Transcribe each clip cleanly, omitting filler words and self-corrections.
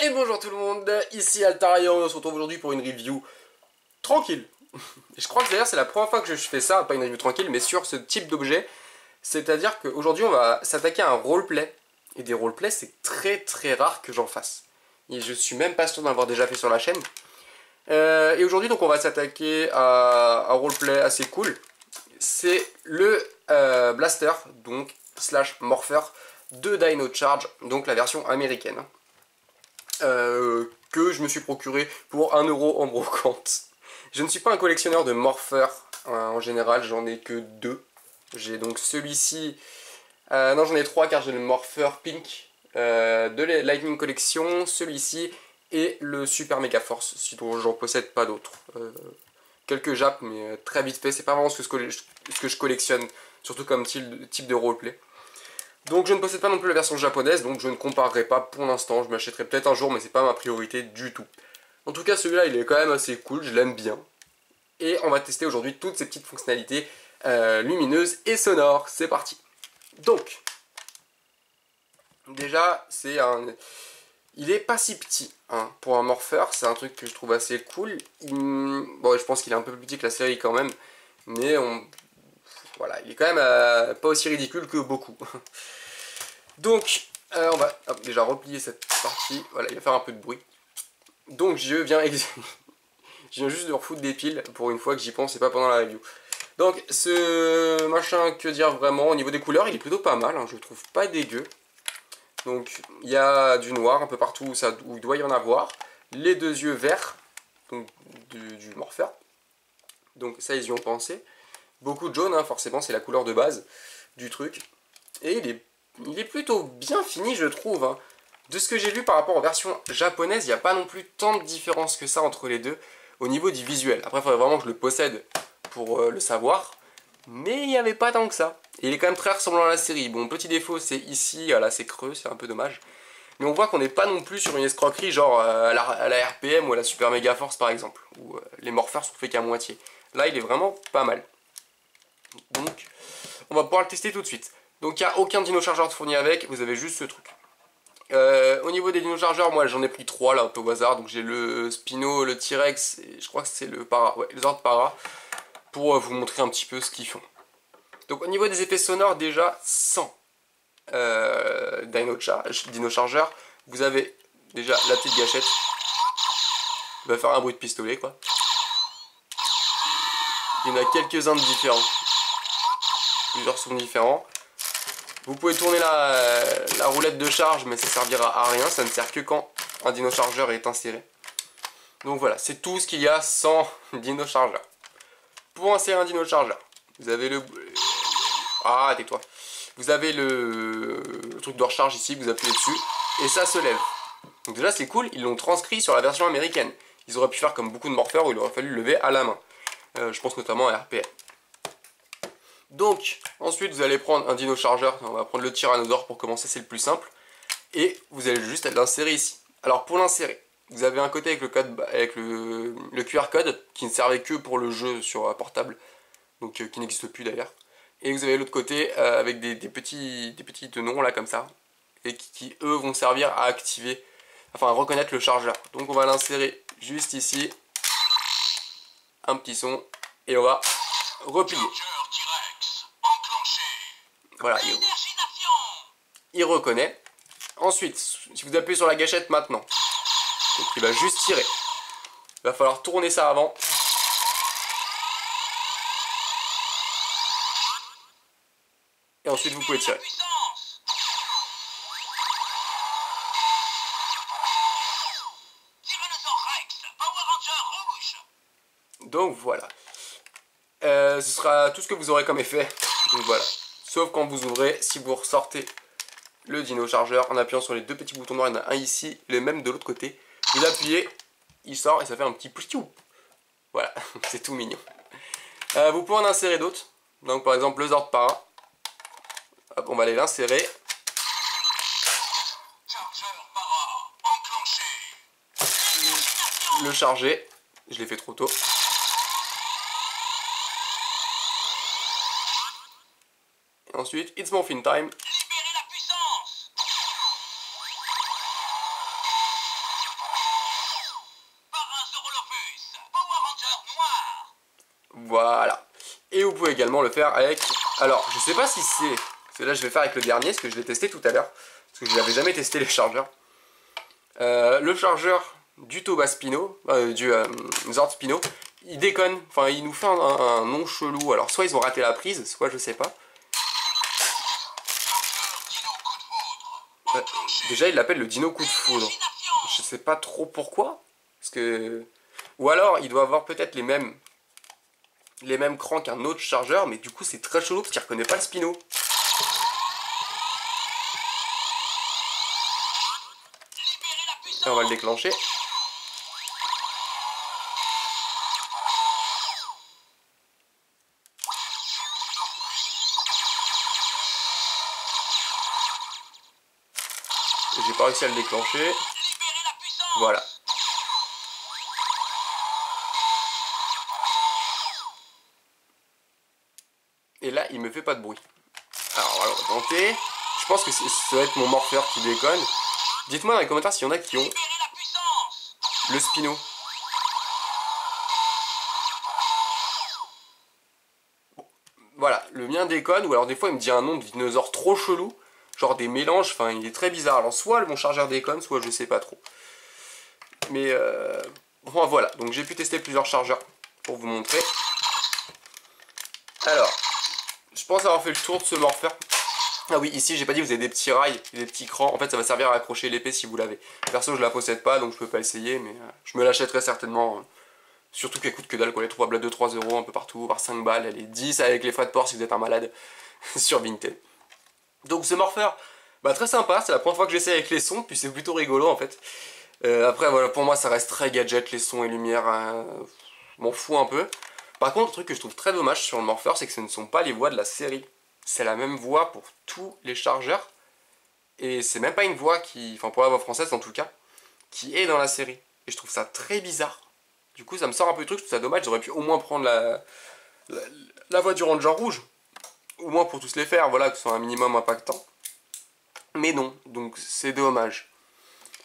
Et bonjour tout le monde, ici Altaria, on se retrouve aujourd'hui pour une review tranquille. Et je crois que d'ailleurs c'est la première fois que je fais ça, pas une review tranquille, mais sur ce type d'objet. C'est-à-dire qu'aujourd'hui on va s'attaquer à un roleplay. Et des roleplays c'est très rare que j'en fasse. Et je suis même pas sûr d'en avoir déjà fait sur la chaîne. Et aujourd'hui donc on va s'attaquer à un roleplay assez cool. C'est le Blaster, donc slash Morpher de Dino Charge, donc la version américaine. Que je me suis procuré pour 1 euro en brocante. Je ne suis pas un collectionneur de Morpher en général, j'en ai que 2. J'ai donc celui-ci, non j'en ai 3 car j'ai le Morpher Pink de la Lightning Collection, celui-ci et le Super Mega Force, sinon j'en possède pas d'autres. Quelques japs mais très vite fait, c'est pas vraiment ce que je collectionne, surtout comme type de roleplay. Donc je ne possède pas non plus la version japonaise, donc je ne comparerai pas pour l'instant, je m'achèterai peut-être un jour mais c'est pas ma priorité du tout. En tout cas celui-là il est quand même assez cool, je l'aime bien. Et on va tester aujourd'hui toutes ces petites fonctionnalités lumineuses et sonores, c'est parti. Donc, déjà il est pas si petit hein, pour un Morpher, c'est un truc que je trouve assez cool. Bon je pense qu'il est un peu plus petit que la série quand même, mais voilà, il est quand même pas aussi ridicule que beaucoup. Donc, on va déjà replier cette partie. Voilà, il va faire un peu de bruit. Donc, je viens juste de refoutre des piles pour une fois que j'y pense et pas pendant la review. Donc, ce machin, que dire vraiment, au niveau des couleurs, il est plutôt pas mal. Hein, je le trouve pas dégueu. Donc, il y a du noir un peu partout où il doit y en avoir. Les deux yeux verts, donc du Morpher. Donc, ça, ils y ont pensé. Beaucoup de jaune, hein, forcément, c'est la couleur de base du truc. Et il est plutôt bien fini, je trouve. Hein. De ce que j'ai vu par rapport aux versions japonaises, il n'y a pas non plus tant de différence que ça entre les deux au niveau du visuel. Après, il faudrait vraiment que je le possède pour le savoir. Mais il n'y avait pas tant que ça. Et il est quand même très ressemblant à la série. Bon, petit défaut, c'est ici, là c'est creux, c'est un peu dommage. Mais on voit qu'on n'est pas non plus sur une escroquerie genre à la RPM ou à la Super Mega Force par exemple. Où les morphers sont faits qu'à moitié. Là, il est vraiment pas mal. Donc, on va pouvoir le tester tout de suite. Donc il n'y a aucun dino chargeur fourni avec, vous avez juste ce truc. Au niveau des dino chargeurs, moi j'en ai pris 3 là un peu au hasard. Donc j'ai le Spino, le T-Rex et je crois que c'est le Para, ouais, les autres Para, pour vous montrer un petit peu ce qu'ils font. Donc au niveau des effets sonores, déjà sans dino chargeur, vous avez déjà la petite gâchette. Il va faire un bruit de pistolet quoi. Il y en a quelques-uns de différents. Plusieurs sont différents. Vous pouvez tourner la roulette de charge, mais ça servira à rien, ça ne sert que quand un dino chargeur est inséré. Donc voilà, c'est tout ce qu'il y a sans dino chargeur. Pour insérer un dino chargeur, vous avez le... Ah, tais-toi. Vous avez le truc de recharge ici, vous appuyez dessus, et ça se lève. Donc déjà c'est cool, ils l'ont transcrit sur la version américaine. Ils auraient pu faire comme beaucoup de morphers où il aurait fallu le lever à la main. Je pense notamment à RPM. Donc, ensuite vous allez prendre un dino chargeur, on va prendre le Tyrannosaure pour commencer, c'est le plus simple. Et vous allez juste l'insérer ici. Alors pour l'insérer, vous avez un côté avec le code, avec le QR code, qui ne servait que pour le jeu sur portable, donc qui n'existe plus d'ailleurs. Et vous avez l'autre côté avec des petits tenons là comme ça, et qui eux vont servir à activer, enfin à reconnaître le chargeur. Donc on va l'insérer juste ici, un petit son, et on va replier. Voilà, il reconnaît. Ensuite, si vous appuyez sur la gâchette maintenant, donc il va juste tirer. Il va falloir tourner ça avant. Et ensuite vous pouvez tirer. Donc voilà. Ce sera tout ce que vous aurez comme effet. Donc voilà. Sauf quand vous ouvrez, si vous ressortez le dino chargeur en appuyant sur les deux petits boutons noirs, il y en a un ici, le même de l'autre côté. Vous appuyez, il sort et ça fait un petit pliou. Voilà, c'est tout mignon. Vous pouvez en insérer d'autres. Donc par exemple le Zord Para. Hop, on va aller l'insérer. Le charger. Je l'ai fait trop tôt. Et ensuite, It's Morphin Time. Voilà. Et vous pouvez également le faire avec... Alors, je sais pas si c'est... Parce que là, je vais faire avec le dernier, ce que je l'ai testé tout à l'heure. Parce que je n'avais jamais testé les chargeurs. Le chargeur du Toba Spino, du Zord Spino, il déconne. Enfin, il nous fait un nom chelou. Alors, soit ils ont raté la prise, soit je sais pas. Déjà, il l'appelle le Dino Coup de Foudre. Je sais pas trop pourquoi. Parce que... Ou alors, il doit avoir peut-être les mêmes crans qu'un autre chargeur, mais du coup, c'est très chelou parce qu'il reconnaît pas le Spino. Et on va le déclencher. J'ai pas réussi à le déclencher. Voilà. Et là, il me fait pas de bruit. Alors, on va tenter. Je pense que ça va être mon morpheur qui déconne. Dites-moi dans les commentaires s'il y en a qui ont le Spino. Bon, voilà, le mien déconne. Ou alors des fois, il me dit un nom de dinosaure trop chelou. Genre des mélanges, enfin, il est très bizarre. Alors, soit mon chargeur déconne, soit je sais pas trop. Mais, bon, voilà. Donc, j'ai pu tester plusieurs chargeurs pour vous montrer. Alors... Je pense avoir fait le tour de ce morpheur. Ah oui, ici j'ai pas dit, vous avez des petits rails, des petits crans. En fait ça va servir à accrocher l'épée si vous l'avez. Perso je la possède pas donc je peux pas essayer, mais je me l'achèterai certainement. Surtout qu'elle coûte que dalle, quoi. Elle est trouvable à 2-3 € un peu partout, par 5 balles. Elle est 10 avec les frais de port si vous êtes un malade sur Vinted. Donc ce morpheur, bah très sympa, c'est la première fois que j'essaie avec les sons, puis c'est plutôt rigolo en fait. Après voilà, pour moi ça reste très gadget, les sons et lumière, je m'en fous un peu. Par contre, le truc que je trouve très dommage sur le morpheur, c'est que ce ne sont pas les voix de la série. C'est la même voix pour tous les chargeurs. Et c'est même pas une voix qui, enfin pour la voix française en tout cas, qui est dans la série. Et je trouve ça très bizarre. Du coup, ça me sort un peu du truc, je trouve ça dommage. J'aurais pu au moins prendre la voix du Ranger rouge. Au moins pour tous les faire, voilà, que ce soit un minimum impactant. Mais non, donc c'est dommage.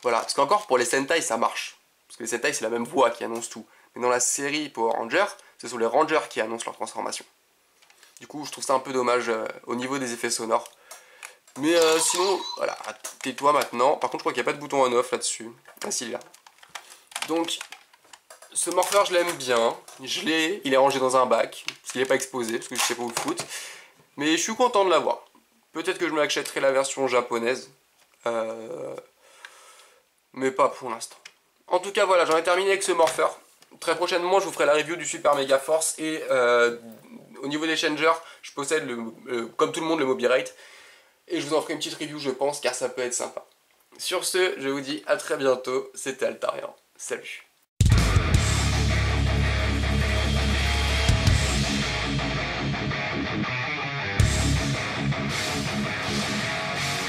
Voilà, parce qu'encore pour les Sentai, ça marche. Parce que les Sentai, c'est la même voix qui annonce tout. Mais dans la série Power Rangers, ce sont les Rangers qui annoncent leur transformation. Du coup, je trouve ça un peu dommage au niveau des effets sonores. Mais sinon, voilà, tais-toi maintenant. Par contre, je crois qu'il n'y a pas de bouton on-off là-dessus. Ah si, il est là. Donc, ce morpheur, je l'aime bien. Il est rangé dans un bac. Parce qu'il n'est pas exposé, parce que je sais pas où le foutre. Mais je suis content de l'avoir. Peut-être que je m'achèterai la version japonaise. Mais pas pour l'instant. En tout cas, voilà, j'en ai terminé avec ce morpheur. Très prochainement, je vous ferai la review du Super Mega Force et au niveau des changers, je possède, comme tout le monde, le Mobirate. Et je vous en ferai une petite review, je pense, car ça peut être sympa. Sur ce, je vous dis à très bientôt. C'était Altarian. Salut.